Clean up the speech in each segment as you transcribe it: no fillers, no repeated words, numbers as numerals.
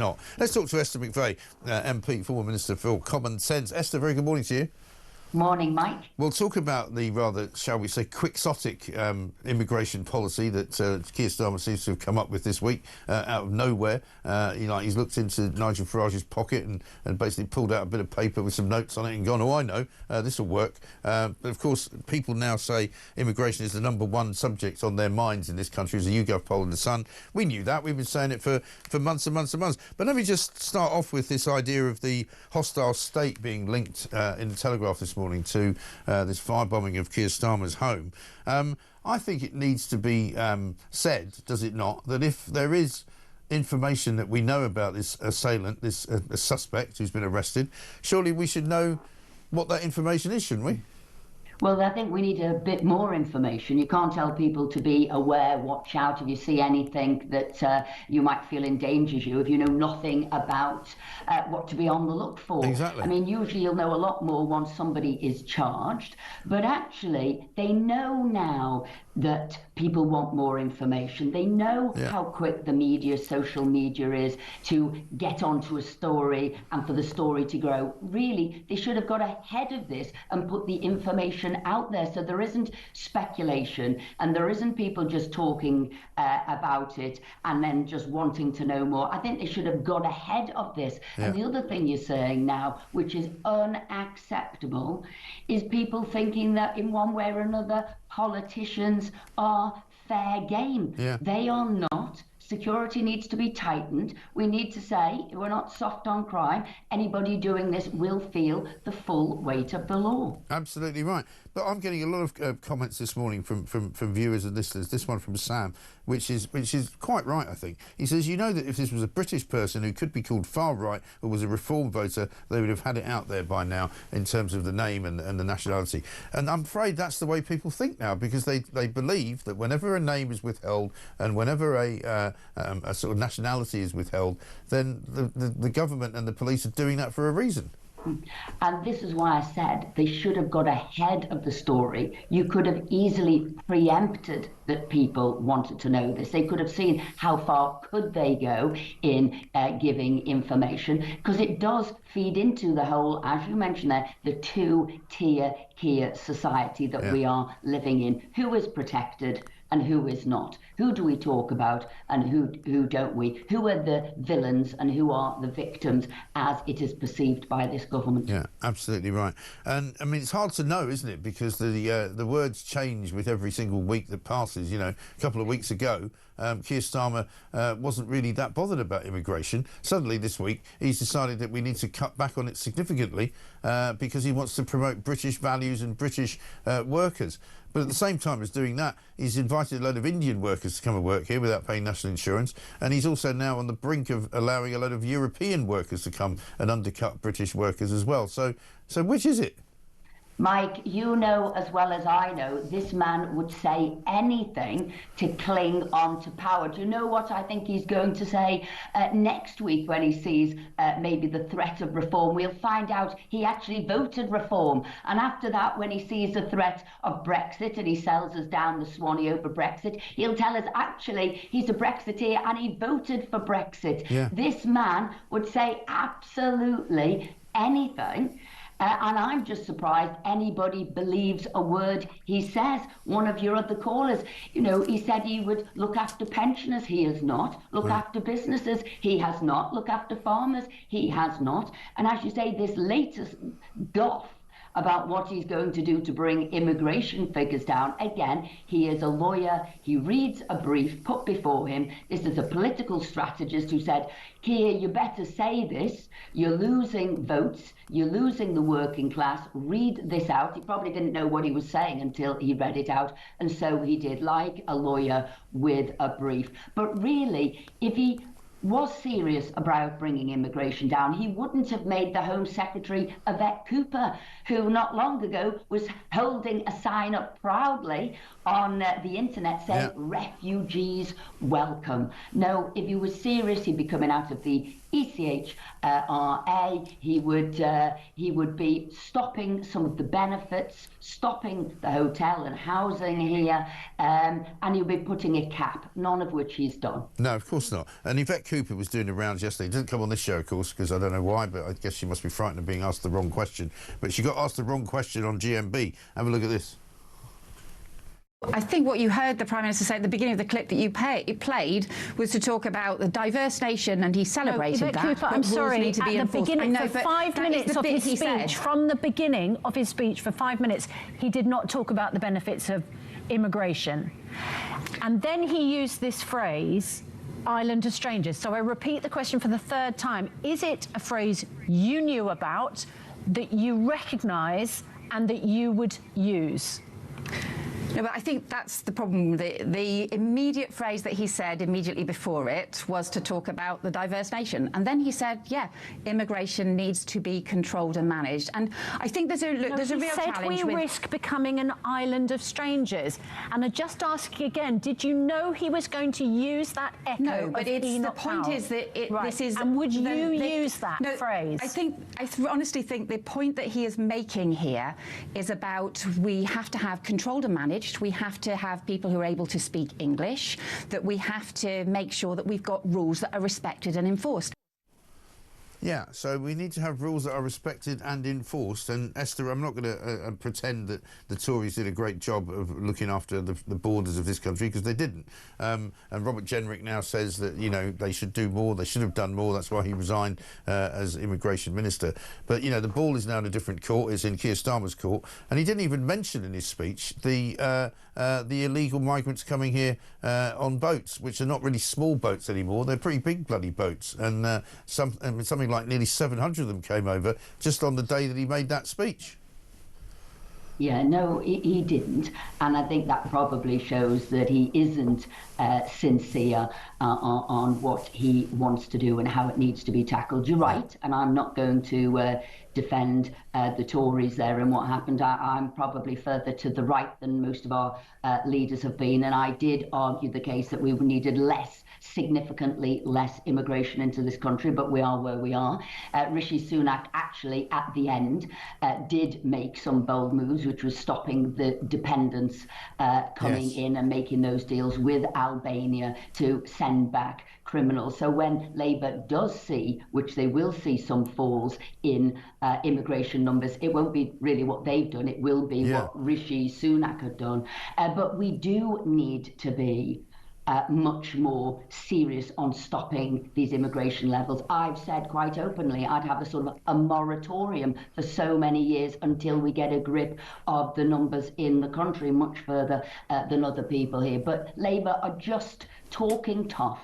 Not. Let's talk to Esther McVey, MP, former Minister for Common Sense. Esther, very good morning to you. Morning, Mike. We'll talk about the rather, shall we say, quixotic immigration policy that Keir Starmer seems to have come up with this week out of nowhere. He's looked into Nigel Farage's pocket and basically pulled out a bit of paper with some notes on it and gone, oh, I know, this will work. But of course, people now say immigration is the #1 subject on their minds in this country as a YouGov poll in the Sun. We knew that. We've been saying it for months and months and months. But let me just start off with this idea of the hostile state being linked in the Telegraph this morning to this firebombing of Keir Starmer's home. I think it needs to be said, does it not, that if there is information that we know about this assailant, this suspect who's been arrested, surely we should know what that information is, shouldn't we? Well, I think we need a bit more information. You can't tell people to be aware, watch out if you see anything that you might feel endangers you if you know nothing about what to be on the look for. Exactly. I mean, usually you'll know a lot more once somebody is charged, but actually they know now that people want more information. They know how quick the media, social media is to get onto a story and for the story to grow. Really, they should have got ahead of this and put the information out there so there isn't speculation and there isn't people just talking about it and then just wanting to know more. I think they should have got ahead of this. And the other thing you're saying now, which is unacceptable, is people thinking that in one way or another politicians are fair game. They are not. Security needs to be tightened. We need to say we're not soft on crime. Anybody doing this will feel the full weight of the law. Absolutely right. But I'm getting a lot of comments this morning from viewers and listeners. This one from Sam, which is quite right, I think. He says, you know that if this was a British person who could be called far right or was a reform voter, they would have had it out there by now in terms of the name and the nationality. And I'm afraid that's the way people think now, because they believe that whenever a name is withheld and whenever a sort of nationality is withheld, then the government and the police are doing that for a reason. And this is why I said they should have got ahead of the story. You could have easily preempted that people wanted to know this. They could have seen how far could they go in giving information, because it does feed into the whole, as you mentioned there, the two-tier society that we are living in. Who is protected and who is not? Who do we talk about and who don't we? Who are the villains and who are the victims as it is perceived by this government? Yeah, absolutely right. And I mean, it's hard to know, isn't it? Because the words change with every single week that passes. You know, a couple of weeks ago, Keir Starmer wasn't really that bothered about immigration. Suddenly this week, he's decided that we need to cut back on it significantly because he wants to promote British values and British workers. But at the same time as doing that, he's invited a load of Indian workers to come and work here without paying national insurance. And he's also now on the brink of allowing a load of European workers to come and undercut British workers as well. So which is it? Mike, you know as well as I know, this man would say anything to cling on to power. Do you know what I think he's going to say next week when he sees maybe the threat of reform? We'll find out he actually voted reform. And after that, when he sees the threat of Brexit and he sells us down the Swanee over Brexit, he'll tell us actually he's a Brexiteer and he voted for Brexit. This man would say absolutely anything. And I'm just surprised anybody believes a word he says. One of your other callers, you know, he said he would look after pensioners. He has not. Look after businesses. He has not. Look after farmers. He has not. And as you say, this latest doff about what he's going to do to bring immigration figures down. Again, he is a lawyer. He reads a brief put before him. This is a political strategist who said, Keir, you better say this. You're losing votes. You're losing the working class. Read this out. He probably didn't know what he was saying until he read it out. And so he did, like a lawyer with a brief. But really, if he was serious about bringing immigration down, he wouldn't have made the Home Secretary Yvette Cooper, who not long ago was holding a sign up proudly on the internet saying, refugees welcome. No, if he was serious, he'd be coming out of the ECHR. He would be stopping some of the benefits, stopping the hotel and housing here, and he'll be putting a cap, none of which he's done. No, of course not. And Yvette Cooper was doing the rounds yesterday. It didn't come on this show, of course, because I don't know why, but I guess she must be frightened of being asked the wrong question. But she got asked the wrong question on GMB. Have a look at this. I think what you heard the Prime Minister say at the beginning of the clip that you played was to talk about the diverse nation, and he celebrated that. Cooper, I'm sorry, at the beginning, for 5 minutes of his speech, from the beginning of his speech for 5 minutes, he did not talk about the benefits of immigration. And then he used this phrase, island of strangers. So I repeat the question for the third time. Is it a phrase you knew about, that you recognise, and that you would use? No, but I think that's the problem. The immediate phrase that he said immediately before it was to talk about the diverse nation. And then he said, yeah, immigration needs to be controlled and managed. And I think there's a real challenge. We risk becoming an island of strangers. And I just ask you again, did you know he was going to use that echo? No, but the point is that this is... And would you use that phrase? I honestly think the point that he is making here is about we have to have controlled and managed. We have to have people who are able to speak English, that we have to make sure that we've got rules that are respected and enforced. Yeah, so we need to have rules that are respected and enforced. And Esther, I'm not going to pretend that the Tories did a great job of looking after the borders of this country, because they didn't. And Robert Jenrick now says that, you know, they should do more, they should have done more. That's why he resigned as immigration minister. But, you know, the ball is now in a different court. It's in Keir Starmer's court. And he didn't even mention in his speech the illegal migrants coming here on boats, which are not really small boats anymore. They're pretty big bloody boats. And something like nearly 700 of them came over just on the day that he made that speech. Yeah, no, he didn't. And I think that probably shows that he isn't sincere on what he wants to do and how it needs to be tackled. You're right, and I'm not going to defend the Tories there and what happened. I'm probably further to the right than most of our leaders have been, and I did argue the case that we needed significantly less immigration into this country, but we are where we are. Rishi Sunak actually at the end did make some bold moves, which was stopping the dependents coming in and making those deals with Albania to send back criminals. So when Labour does see, which they will see, some falls in immigration numbers, it won't be really what they've done, it will be what Rishi Sunak had done. But we do need to be much more serious on stopping these immigration levels. I've said quite openly I'd have a sort of a moratorium for so many years until we get a grip of the numbers in the country, much further than other people here. But Labour are just talking tough,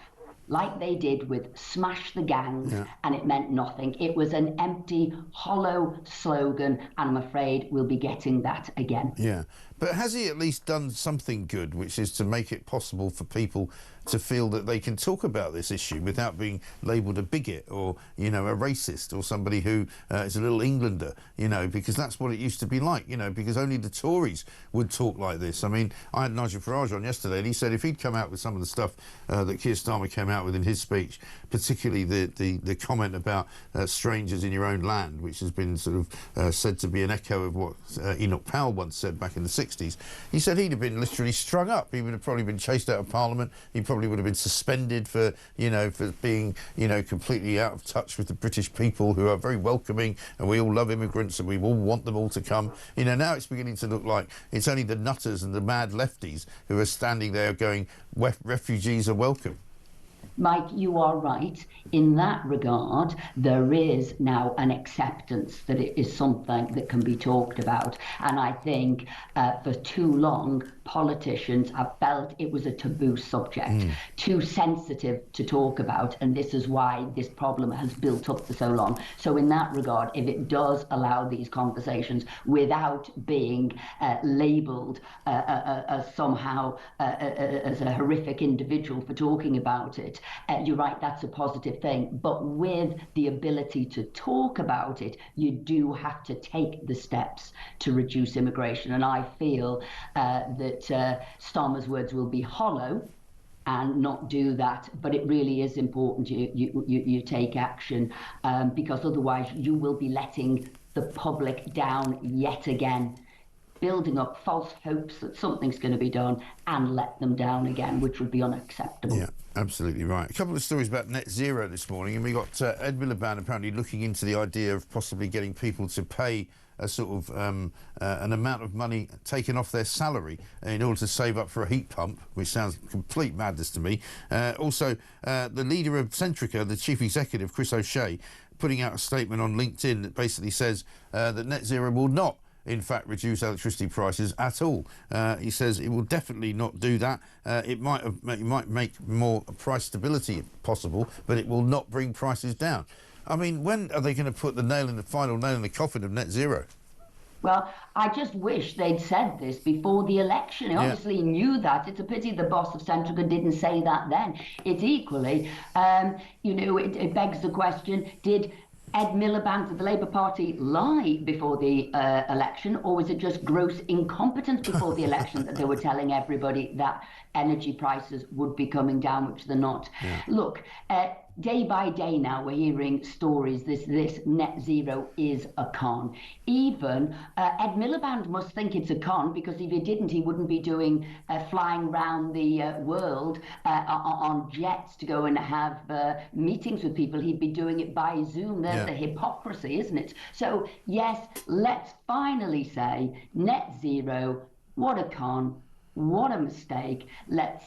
like they did with Smash the Gangs, and it meant nothing. It was an empty, hollow slogan, and I'm afraid we'll be getting that again. Yeah, but has he at least done something good, which is to make it possible for people to feel that they can talk about this issue without being labelled a bigot or, you know, a racist or somebody who is a little Englander, you know, because that's what it used to be like, you know, because only the Tories would talk like this. I mean, I had Nigel Farage on yesterday, and he said if he'd come out with some of the stuff that Keir Starmer came out with in his speech, particularly the comment about strangers in your own land, which has been sort of said to be an echo of what Enoch Powell once said back in the 60s, he said he'd have been literally strung up. He would have probably been chased out of Parliament. He probably would have been suspended for, you know, for being, you know, completely out of touch with the British people, who are very welcoming, and we all love immigrants and we all want them all to come. You know, now it's beginning to look like it's only the nutters and the mad lefties who are standing there going, refugees are welcome. Mike, you are right. In that regard, there is now an acceptance that it is something that can be talked about. And I think for too long, politicians have felt it was a taboo subject, too sensitive to talk about. And this is why this problem has built up for so long. So in that regard, if it does allow these conversations without being labelled somehow as a horrific individual for talking about it, you're right, that's a positive thing. But with the ability to talk about it, you do have to take the steps to reduce immigration. And I feel that Starmer's words will be hollow and not do that, but it really is important you take action, because otherwise you will be letting the public down yet again. building up false hopes that something's going to be done and let them down again, which would be unacceptable. Yeah, absolutely right. A couple of stories about net zero this morning, and we got Ed Miliband apparently looking into the idea of possibly getting people to pay a sort of an amount of money taken off their salary in order to save up for a heat pump, which sounds complete madness to me. Also, the leader of Centrica, the chief executive, Chris O'Shea, putting out a statement on LinkedIn that basically says that net zero will not, in fact, reduce electricity prices at all. He says it will definitely not do that. It might make more price stability possible, but it will not bring prices down. I mean, when are they going to put the final nail in the coffin of net zero? Well, I just wish they'd said this before the election. He obviously knew that. It's a pity the boss of Centrica didn't say that then. It's equally, it begs the question, did Ed Miliband of the Labour Party lie before the election, or was it just gross incompetence before the election that they were telling everybody that energy prices would be coming down, which they're not? Yeah. Look, day by day now we're hearing stories, this net zero is a con. Even Ed Miliband must think it's a con, because if he didn't, he wouldn't be doing flying around the world on jets to go and have meetings with people. He'd be doing it by Zoom. There's the hypocrisy, isn't it? So yes, let's finally say net zero, what a con. What a mistake. Let's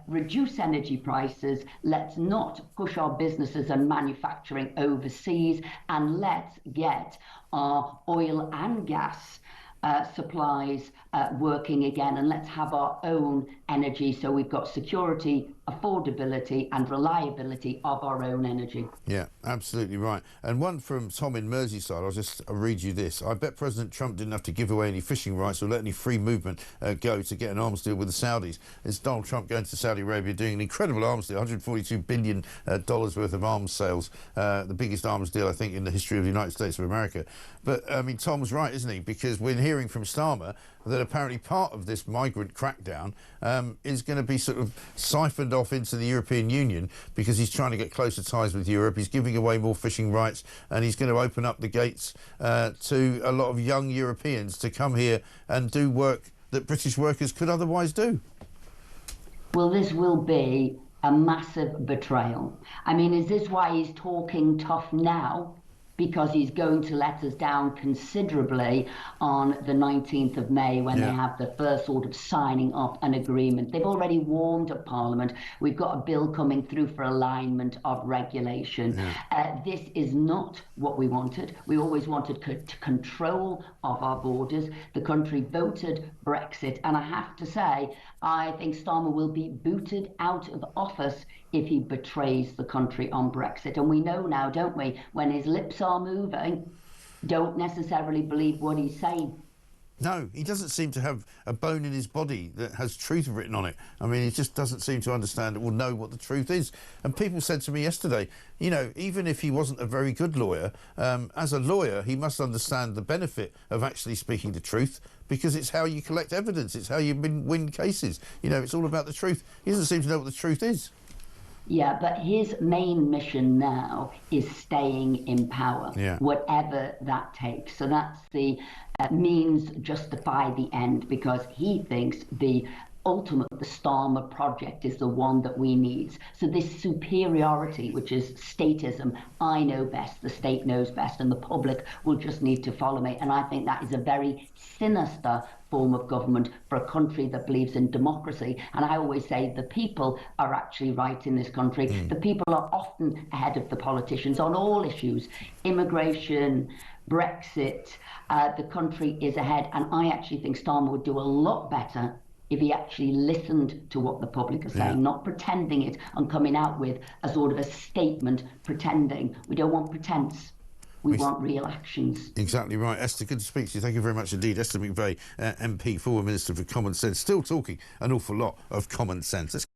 reduce energy prices. Let's not push our businesses and manufacturing overseas. And let's get our oil and gas supplies working again. And let's have our own energy, so we've got security, affordability and reliability of our own energy. Yeah, absolutely right. And one from Tom in Merseyside, I'll read you this. I bet President Trump didn't have to give away any fishing rights or let any free movement go to get an arms deal with the Saudis. It's Donald Trump going to Saudi Arabia doing an incredible arms deal, $142 billion worth of arms sales, the biggest arms deal, I think, in the history of the United States of America. But, I mean, Tom's right, isn't he? Because we're hearing from Starmer that apparently part of this migrant crackdown is going to be sort of siphoned off into the European Union, because he's trying to get closer ties with Europe. He's giving away more fishing rights, and he's going to open up the gates to a lot of young Europeans to come here and do work that British workers could otherwise do. Well, this will be a massive betrayal. I mean, is this why he's talking tough now? Because he's going to let us down considerably on the 19th of May when they have the first sort of signing up an agreement. They've already warned at Parliament, we've got a bill coming through for alignment of regulation. This is not what we wanted. We always wanted control of our borders. The country voted Brexit, and I have to say, I think Starmer will be booted out of office if he betrays the country on Brexit. And we know now, don't we, when his lips are moving, don't necessarily believe what he's saying. No, he doesn't seem to have a bone in his body that has truth written on it. I mean, he just doesn't seem to understand or know what the truth is. And people said to me yesterday, you know, even if he wasn't a very good lawyer, as a lawyer, he must understand the benefit of actually speaking the truth, because it's how you collect evidence. It's how you win cases. You know, it's all about the truth. He doesn't seem to know what the truth is. Yeah, but his main mission now is staying in power, whatever that takes. So that's the means justify the end, because he thinks the Starmer project is the one that we need. So this superiority, which is statism, I know best, the state knows best, and the public will just need to follow me. And I think that is a very sinister form of government for a country that believes in democracy. And I always say the people are actually right in this country. The people are often ahead of the politicians on all issues. Immigration, Brexit, the country is ahead. And I actually think Starmer would do a lot better if he actually listened to what the public are saying, not pretending it and coming out with a sort of a statement pretending. We don't want pretense. We want real actions. Exactly right. Esther, good to speak to you. Thank you very much indeed. Esther McVey, MP, former Minister for Common Sense, still talking an awful lot of common sense.